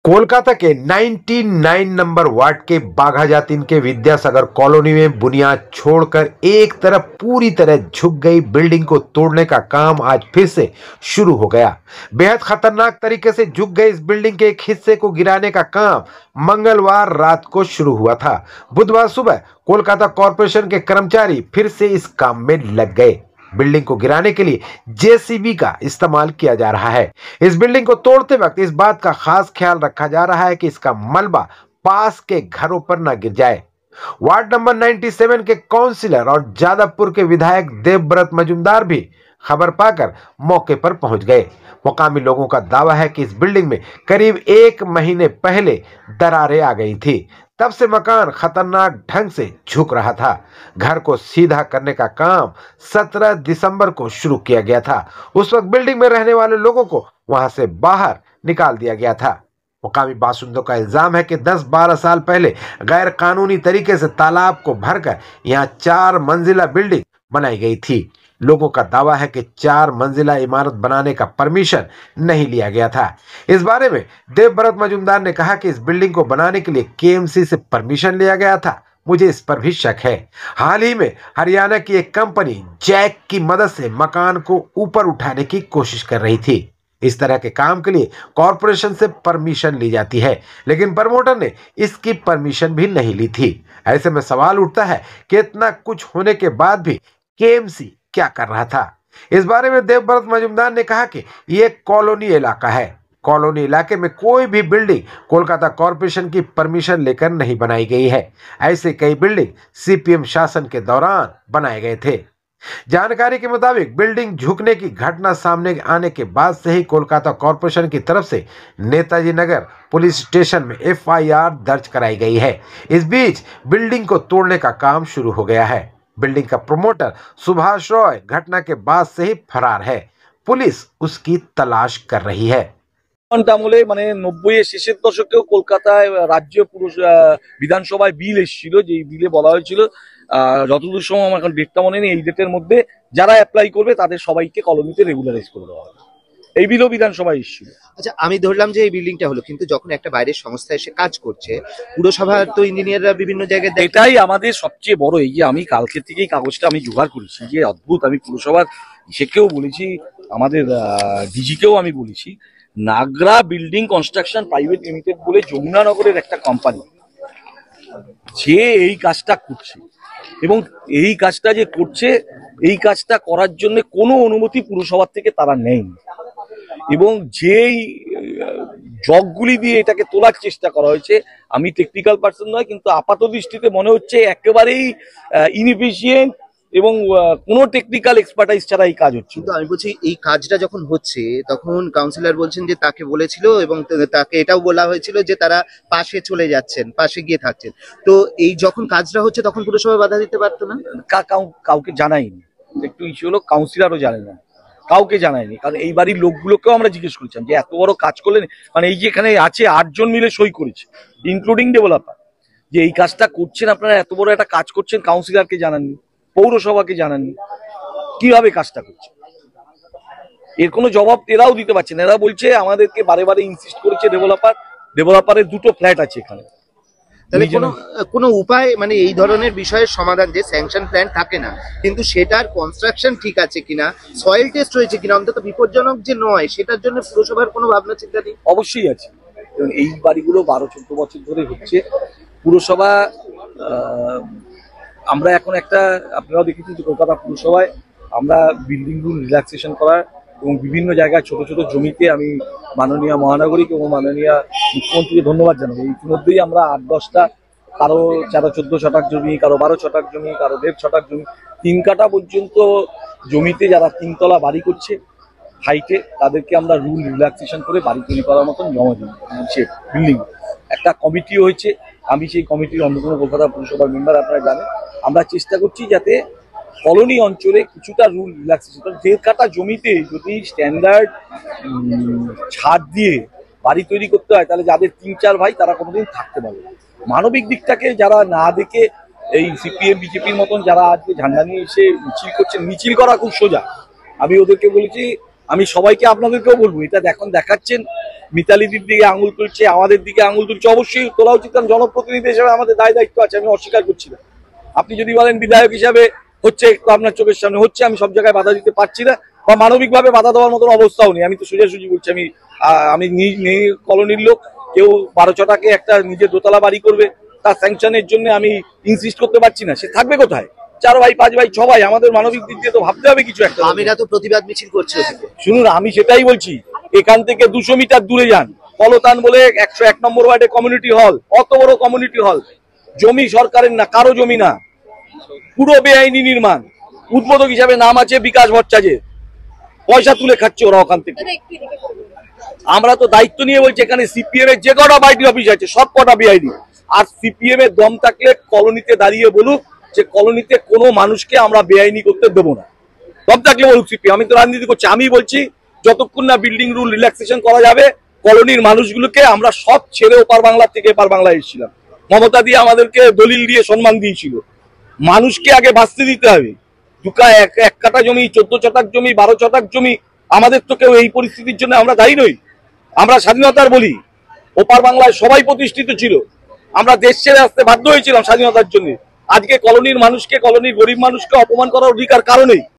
कोलकाता के 99 number ward के बाघाजातीन के विद्यासागर कॉलोनी में बुनियाद छोड़कर एक तरफ पूरी तरह झुक गई बिल्डिंग को तोड़ने का काम आज फिर से शुरू हो गया। बेहद खतरनाक तरीके से झुक गई इस बिल्डिंग के एक हिस्से को गिराने का काम मंगलवार रात को शुरू हुआ था। बुधवार सुबह कोलकाता कॉरपोरेशन के कर्मचारी फिर से इस काम में लग गए। बिल्डिंग को गिराने के लिए जेसीबी का इस्तेमाल किया जा रहा है। इस बिल्डिंग को तोड़ते वक्त इस बात का खास ख्याल रखा जा रहा है कि इसका मलबा पास के घरों पर न गिर जाए। वार्ड नंबर 97 के काउंसिलर और जादवपुर के विधायक देवव्रत मजूमदार भी खबर पाकर मौके पर पहुंच गए। मुकामी लोगों का दावा है कि इस बिल्डिंग में करीब 1 महीने पहले दरारें आ गई थी। तब से मकान खतरनाक ढंग से झुक रहा था। घर को सीधा करने का काम 17 दिसंबर को शुरू किया गया था। उस वक्त बिल्डिंग में रहने वाले लोगों को वहां से बाहर निकाल दिया गया था। मुकामी बासिंदों का इल्जाम है कि 10-12 साल पहले गैर कानूनी तरीके से तालाब को भरकर यहाँ 4 मंजिला बिल्डिंग बनाई गई थी। लोगों का दावा है कि 4 मंजिला इमारत बनाने का परमिशन नहीं लिया गया था। इस बारे में देवव्रत मजूमदार ने कहा कि इस बिल्डिंग को बनाने के लिए केएमसी से परमिशन लिया गया था। मुझे इस पर भी शक है। हाल ही में हरियाणा की एक कंपनी जैक की मदद से मकान को ऊपर उठाने की कोशिश कर रही थी। इस तरह के काम के लिए कॉरपोरेशन से परमिशन ली जाती है, लेकिन प्रमोटर ने इसकी परमिशन भी नहीं ली थी। ऐसे में सवाल उठता है कि इतना कुछ होने के बाद भी केएमसी क्या कर रहा था। इस बारे में देवव्रत मजूमदार ने कहा कि यह कॉलोनी इलाका है। कॉलोनी इलाके में कोई भी बिल्डिंग कोलकाता कॉरपोरेशन की परमिशन लेकर नहीं बनाई गई है। ऐसे कई बिल्डिंग सीपीएम शासन के दौरान बनाए गए थे। जानकारी के मुताबिक बिल्डिंग झुकने की घटना सामने आने के बाद से ही कोलकाता कॉरपोरेशन की तरफ से नेताजी नगर पुलिस स्टेशन में एफआईआर दर्ज कराई गई है। इस बीच बिल्डिंग को तोड़ने का काम शुरू हो गया है। बिल्डिंग का प्रमोटर सुभाष रॉय घटना के बाद से ही फरार है। पुलिस उसकी तलाश कर रही है। আমলে মানে 90-এর শেষের দশকেও কলকাতায় রাজ্য বিধানসভায় বিল এসেছিল, যে বিলে বলা হয়েছিল যতদূর সময় আমার এখন ডেটটা মনে নেই, এই ডেটের মধ্যে যারা অ্যাপ্লাই করবে তাদের সবাইকে কলোনিতে রেগুলারাইজ করে দেওয়া হবে। এই বিলও বিধানসভায় এসেছিল। আচ্ছা, আমি ধরলাম যে এই বিল্ডিংটা হলো, কিন্তু যখন একটা বাইরের সংস্থা এসে কাজ করছে, পুরসভার তো ইঞ্জিনিয়াররা বিভিন্ন জায়গায় এটাই আমাদের সবচেয়ে বড়। এই যে আমি কালকে থেকেই কাগজটা আমি জোগাড় করেছি, যে অদ্ভুত। আমি পুরসভার ইসেকেও বলেছি, আমাদের ডিজিকেও আমি বলেছি, নাগরা বিল্ডিং কনস্ট্রাকশন প্রাইভেট লিমিটেড বলে যমুনানগরের একটা কোম্পানি, যে এই কাজটা করছে এবং এই কাজটা যে করছে, এই কাজটা করার জন্য কোনো অনুমতি পুরসভার থেকে তারা নেয়নি। এবং যেই জগগুলি দিয়ে এটাকে তোলার চেষ্টা করা হয়েছে, আমি টেকনিক্যাল পার্সন নয়, কিন্তু আপাত দৃষ্টিতে মনে হচ্ছে একেবারেই ইনএফিশিয়েন্ট এবং কোনো টেকনিক্যাল এক্সপার্টাইজ ছাড়া এই কাজ হচ্ছে। কিন্তু আমি বলছি, এই কাজটা যখন হচ্ছে তখন কাউন্সিলর বলছেন যে তাকে বলেছিল এবং তাকে এটাও বলা হয়েছিল যে তারা পাশে চলে যাচ্ছেন, পাশে গিয়ে থাকছেন। তো এই যখন কাজটা হচ্ছে তখন পুরসভা বাধা দিতে পারতো না? কাউকে জানাইনি। একটু ইস্যু হলো, কাউন্সিলরও জানে না, কাউকে জানায়নি। কারণ এই বাড়ির লোকগুলোকেও আমরা জিজ্ঞেস করেছিলাম যে এত বড় কাজ করলেন, মানে এই যে এখানে আছে 8 জন মিলে সই করেছে, ইনক্লুডিং ডেভেলপার, যে এই কাজটা করছেন আপনারা, এত বড় একটা কাজ করছেন, কাউন্সিলরকে জানাননি, পৌরসভাকে জানাননি, কিভাবে কাজটা করছে এর কোনো জবাব এরাও দিতে পারছেন। এরা বলছে আমাদেরকে বারে বারে ইনসিস্ট করেছে ডেভেলপারের 2টো ফ্ল্যাট আছে এখানে। তাহলে কোনো উপায়, মানে এই ধরনের বিষয়ের সমাধান, যে স্যাংশন প্ল্যান থাকে না কিন্তু সেটার কনস্ট্রাকশন ঠিক আছে কিনা, সয়েল টেস্ট হয়েছে কিনা, অন্তত বিপজ্জনক যে নয় সেটার জন্য পুরসভার কোনো ভাবনা চিন্তা নেই? অবশ্যই আছে। এই বাড়িগুলো 12-14 বছর ধরে হচ্ছে। পুরসভা, আমরা এখন একটা, আপনারাও দেখেছেন যে কলকাতা পুরসভায় আমরা বিল্ডিং রুল রিল্যাক্সেশন করার এবং বিভিন্ন জায়গায় ছোট ছোট জমিতে আমি মাননীয় মহানগরিক এবং মাননীয় মুখ্যমন্ত্রীকে ধন্যবাদ জানাবো। ইতিমধ্যেই আমরা 8-10টা, কারো 13-14 শতাক জমি, কারো 12 শতাক জমি, কারো 1.5 শতাক জমি, 3 কাঠা পর্যন্ত জমিতে যারা 3 তলা বাড়ি করছে হাইটে, তাদেরকে আমরা রুল রিল্যাক্সেশন করে বাড়ি তৈরি করার মতন জমা দিচ্ছি। বিল্ডিং একটা কমিটি হয়েছে, আমি সেই কমিটির অন্যতম কলকাতা পুরসভার মেম্বার, আপনারা জানেন। আমরা চেষ্টা করছি যাতে কলোনি অঞ্চলে কিছুটা রুল রিল্যাক্সেশন, 1.5 কাঠা জমিতে যদি স্ট্যান্ডার্ড ছাদ দিয়ে বাড়ি তৈরি করতে হয়, তাহলে যাদের 3-4 ভাই তারা কোনোদিন থাকতে পারবে। মানবিক দিকটাকে যারা না দেখে এই সিপিএম বিজেপির মতন যারা আজকে ঝান্ডা নিয়ে এসে মিছিল করছেন, মিছিল করা খুব সোজা। আমি ওদেরকে বলেছি, আমি সবাইকে আপনাদেরকেও বলবো, এটা এখন দেখাচ্ছেন মিতালিদির দিকে আঙুল তুলছে, আমাদের দিকে আঙুল তুলছে, অবশ্যই তোলা উচিত, কারণ জনপ্রতিনিধি হিসেবে আমাদের দায় দায়িত্ব আছে, আমি অস্বীকার করছি না। আপনি যদি বলেন বিধায়ক হিসাবে হচ্ছে, একটু আপনার চোখের সামনে হচ্ছে, আমি সব জায়গায় বাধা দিতে পারছি না বা মানবিকভাবে বাধা দেওয়ার মতন অবস্থাও নেই। আমি তো সোজাসুজি বলছি, আমি কলোনির লোক, কেউ 12 একটা নিজের দোতলা বাড়ি করবে, তার স্যাংশনের জন্য আমি ইনসিস্ট করতে পারছি না, সে থাকবে কোথায়? 4 ভাই 5 ভাই সবাই, আমাদের মানবিক দিক দিয়ে তো ভাবতে হবে কিছু একটা। আমিরা তো প্রতিবাদ মিছিল করছে। শুনুন, আমি সেটাই বলছি, এখান থেকে 200 মিটার দূরে যান, কলতান বলে 101 নম্বর ওয়ার্ডে কমিউনিটি হল, অত বড় কমিউনিটি হল, জমি সরকারের না, কারো জমি না, পুরো বেআইনি নির্মাণ। উদ্বোধক হিসাবে নাম আছে বিকাশ ভট্টাচার্যের, পয়সা তুলে খাচ্ছে ওরা ওখান থেকে। আমরা তো দায়িত্ব নিয়ে বলছি, এখানে সিপিএম এর যে কটা পার্টি অফিস আছে সব কটা বেআইনি। আর সিপিএম এর দম থাকলে কলোনিতে দাঁড়িয়ে বলুক যে কলোনিতে কোনো মানুষকে আমরা বেআইনি করতে দেবো না, দম থাকলে বলুক সিপিএম। আমি তো রাজনীতি করছি, আমি বলছি যতক্ষণ না বিল্ডিং রুল রিল্যাক্সেশন করা যাবে, কলোনির মানুষগুলোকে আমরা সব ছেড়ে ওপার বাংলা থেকে এপার বাংলায় এসেছিলাম, মমতা দিয়ে আমাদেরকে দলিল দিয়ে সম্মান দিয়েছিল। মানুষকে আগে বাঁচতে দিতে হবে। এক কাঠা জমি, 14 ছটাক জমি, 12 ছটাক জমি, আমাদের তো কেউ এই পরিস্থিতির জন্য আমরা দায়ী নই। আমরা স্বাধীনতার বলি, ওপার বাংলায় সবাই প্রতিষ্ঠিত ছিল, আমরা দেশ ছেড়ে আসতে বাধ্য হয়েছিলাম স্বাধীনতার জন্য। আজকে কলোনির মানুষকে, কলোনির গরিব মানুষকে অপমান করার অধিকার কারণেই